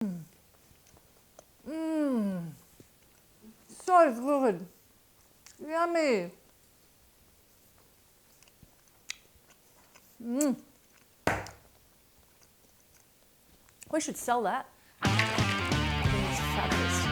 Mmm. So good. Yummy. Mmm. We should sell that. I think it's fabulous.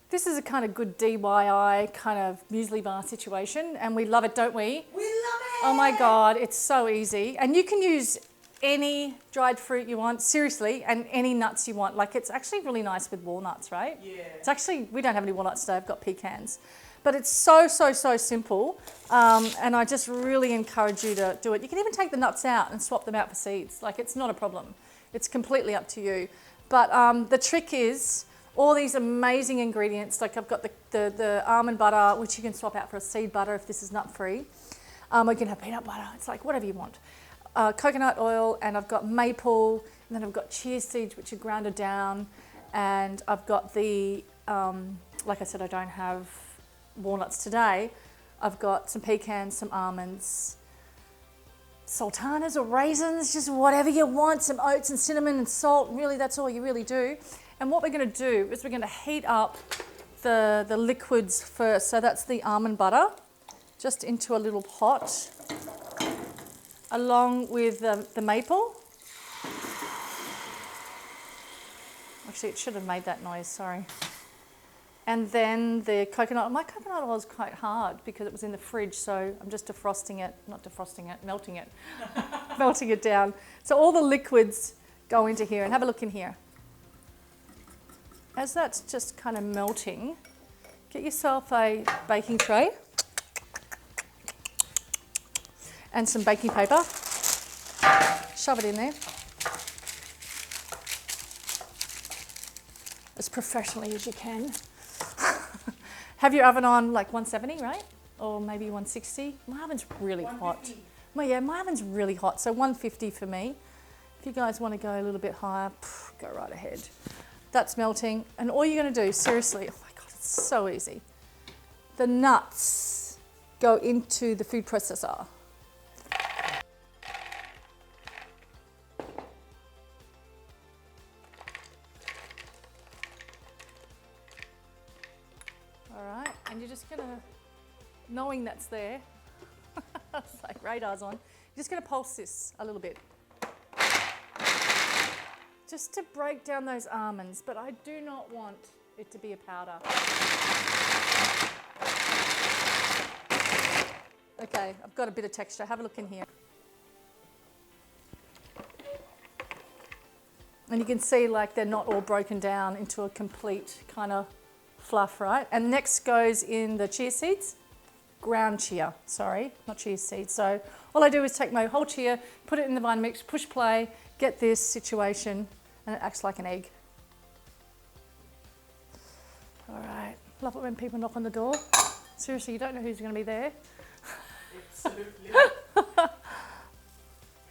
This is a kind of good DIY kind of muesli bar situation, and we love it, don't we? We love it! Oh my God, it's so easy. And you can use any dried fruit you want, seriously, and any nuts you want. Like, it's actually really nice with walnuts, right? Yeah. It's actually, we don't have any walnuts today, I've got pecans. But it's so simple, and I just really encourage you to do it. You can even take the nuts out and swap them out for seeds. Like, it's not a problem. It's completely up to you. But the trick is, all these amazing ingredients, like I've got the almond butter, which you can swap out for a seed butter if this is nut-free. We can have peanut butter, it's like whatever you want. Coconut oil, and I've got maple, and then I've got chia seeds, which are grounded down, and I've got the, like I said, I don't have walnuts today. I've got some pecans, some almonds, sultanas or raisins, just whatever you want, some oats and cinnamon and salt, really that's all you really do. And what we're going to do is we're going to heat up the liquids first. So that's the almond butter, just into a little pot, along with the maple. Actually, it should have made that noise, sorry. And then the coconut. My coconut oil is quite hard because it was in the fridge, so I'm just defrosting it, not defrosting it, melting it, melting it down. So all the liquids go into here, and have a look in here. As that's just kind of melting, get yourself a baking tray and some baking paper. Shove it in there. As professionally as you can. Have your oven on like 170, right? Or maybe 160. My oven's really hot. Well, yeah, my oven's really hot, so 150 for me. If you guys want to go a little bit higher, go right ahead. That's melting, and all you're going to do, seriously, oh my God, it's so easy. The nuts go into the food processor. All right, and you're just going to, knowing that's there, it's like radar's on, you're just going to pulse this a little bit. Just to break down those almonds, but I do not want it to be a powder. Okay, I've got a bit of texture. Have a look in here. And you can see like they're not all broken down into a complete kind of fluff, right? And next goes in the chia seeds. Ground chia, sorry, not chia seeds. So all I do is take my whole chia, put it in the Vitamix, push play, get this situation, and it acts like an egg. All right, love it when people knock on the door. Seriously, you don't know who's going to be there. Absolutely.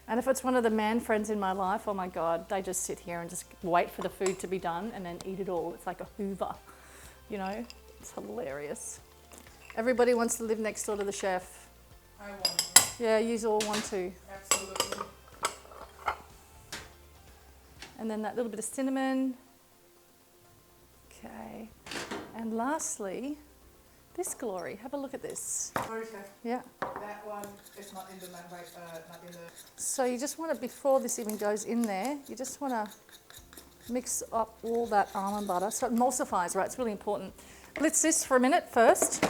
And if it's one of the man friends in my life, oh my God, they just sit here and just wait for the food to be done and then eat it all. It's like a Hoover, you know? It's hilarious. Everybody wants to live next door to the chef. I want to. Yeah, you all want to. Absolutely. And then that little bit of cinnamon. Okay. And lastly, this glory. Have a look at this. Sorry, chef. Yeah. That one is not in the not in the. So you just want to, before this even goes in there, you just want to mix up all that almond butter so it emulsifies, right? It's really important. Blitz this for a minute first.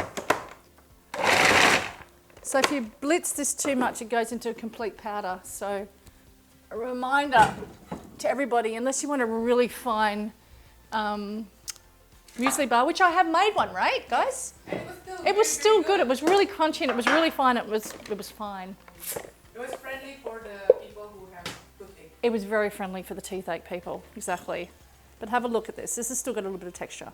So if you blitz this too much, it goes into a complete powder. So a reminder to everybody, unless you want a really fine muesli bar, which I have made one, right, guys? And It was still good. It was really crunchy and it was really fine. It was fine. It was friendly for the people who have toothache. It was very friendly for the toothache people, exactly. But have a look at this. This has still got a little bit of texture.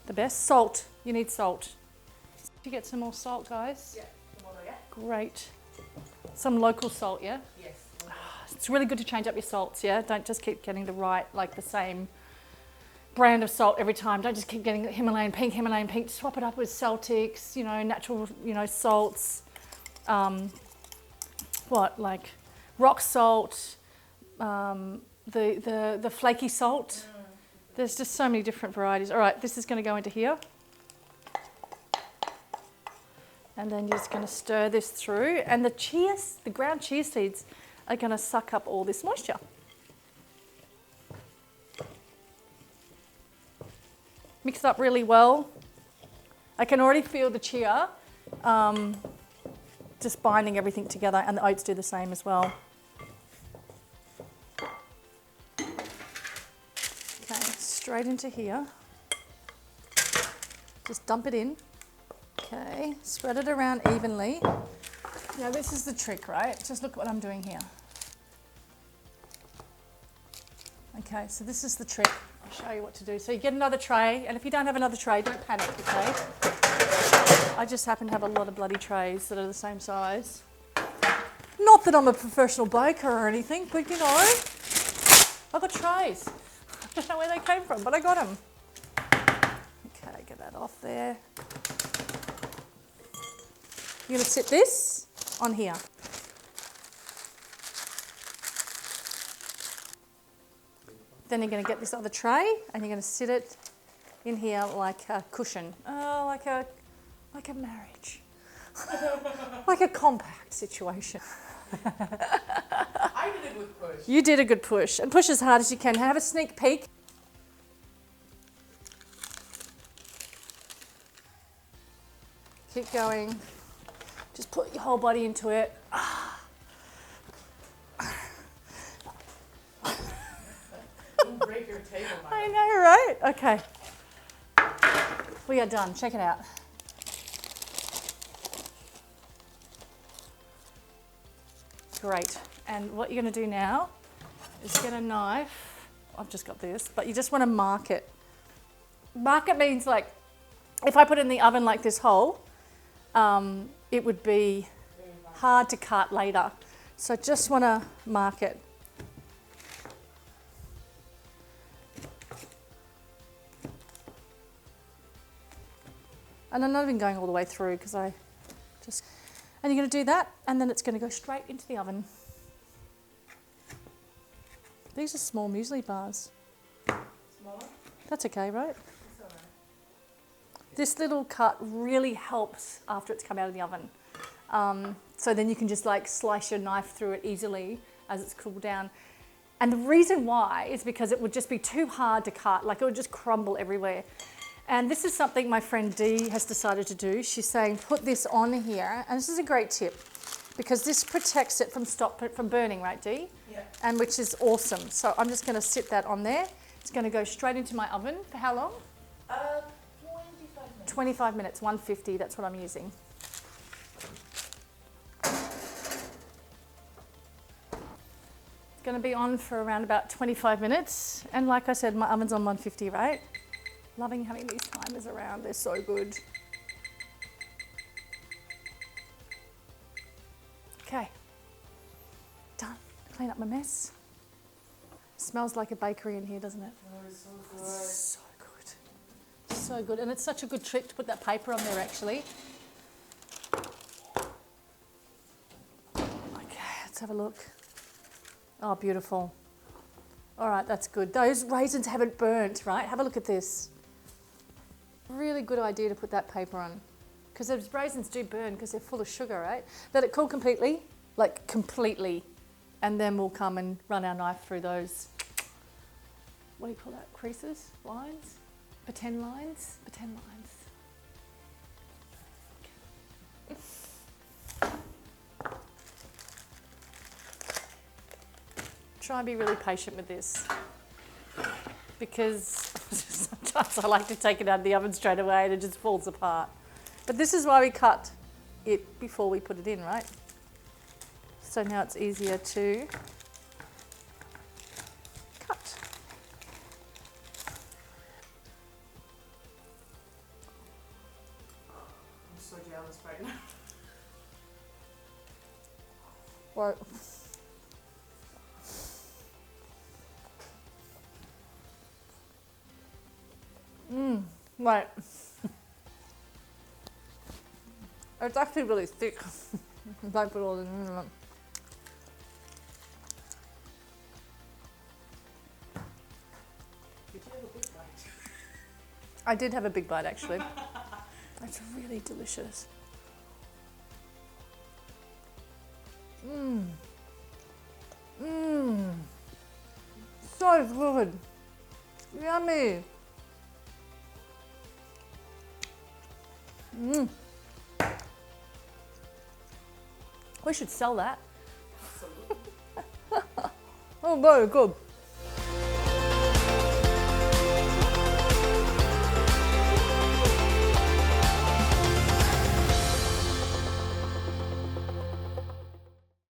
The best salt. You need salt. Did you get some more salt, guys? Yeah. Tomorrow, yeah? Great. Some local salt, yeah? Yes. It's really good to change up your salts, yeah? Don't just keep getting the right, like the same brand of salt every time. Don't just keep getting Himalayan pink. Swap it up with Celtics, you know, natural, you know, salts. Like rock salt, the flaky salt. There's just so many different varieties. All right, this is going to go into here. And then you're just going to stir this through. And the ground chia seeds are going to suck up all this moisture. Mix it up really well. I can already feel the chia just binding everything together, and the oats do the same as well. Okay, straight into here. Just dump it in. Okay, spread it around evenly. Now this is the trick, right? Just look what I'm doing here. Okay, so this is the trick. I'll show you what to do. So you get another tray, and if you don't have another tray, don't panic, okay? I just happen to have a lot of bloody trays that are the same size. Not that I'm a professional baker or anything, but you know, I've got trays. I don't know where they came from, but I got them. Okay, get that off there. You're going to sit this on here. Then you're going to get this other tray and you're going to sit it in here like a cushion. Oh, like a marriage. Like a compact situation. I did a good push. You did a good push. And push as hard as you can. Have a sneak peek. Keep going. Just put your whole body into it. Don't break your table, I know, right? Okay. We are done. Check it out. Great. And what you're going to do now is get a knife. I've just got this, but you just want to mark it. Mark it means like, if I put it in the oven like this whole, it would be hard to cut later. So just want to mark it. And I'm not even going all the way through because and you're going to do that, and then it's going to go straight into the oven. These are small muesli bars. Smaller? That's okay, right? It's all right. This little cut really helps after it's come out of the oven. So then you can just like slice your knife through it easily as it's cooled down. And the reason why is because it would just be too hard to cut, like it would just crumble everywhere. And this is something my friend Dee has decided to do. She's saying put this on here, and this is a great tip because this protects it from burning, right, Dee? Yeah. And which is awesome. So I'm just going to sit that on there. It's going to go straight into my oven for how long? 25 minutes. 25 minutes, 150, that's what I'm using. It's going to be on for around about 25 minutes. And like I said, my oven's on 150, right? Loving having these timers around, they're so good. Okay, done. Clean up my mess. Smells like a bakery in here, doesn't it? Oh, it's so good. So good. So good. And it's such a good trick to put that paper on there actually. Okay, let's have a look. Oh, beautiful. All right, that's good. Those raisins haven't burnt, right? Have a look at this. Really good idea to put that paper on. Because those raisins do burn because they're full of sugar, right? Let it cool completely, like completely. And then we'll come and run our knife through those, what do you call that, creases, lines? Pretend lines? Pretend lines. Try and be really patient with this because sometimes I like to take it out of the oven straight away and it just falls apart. But this is why we cut it before we put it in, right? So now it's easier to cut. I'm so jealous right now. Well, Right. It's actually really thick. If I put all the Did you have a big bite? I did have a big bite actually. It's really delicious. Mmm. Mmm. So good. Yummy. Mmm. We should sell that. Absolutely. Oh, very good.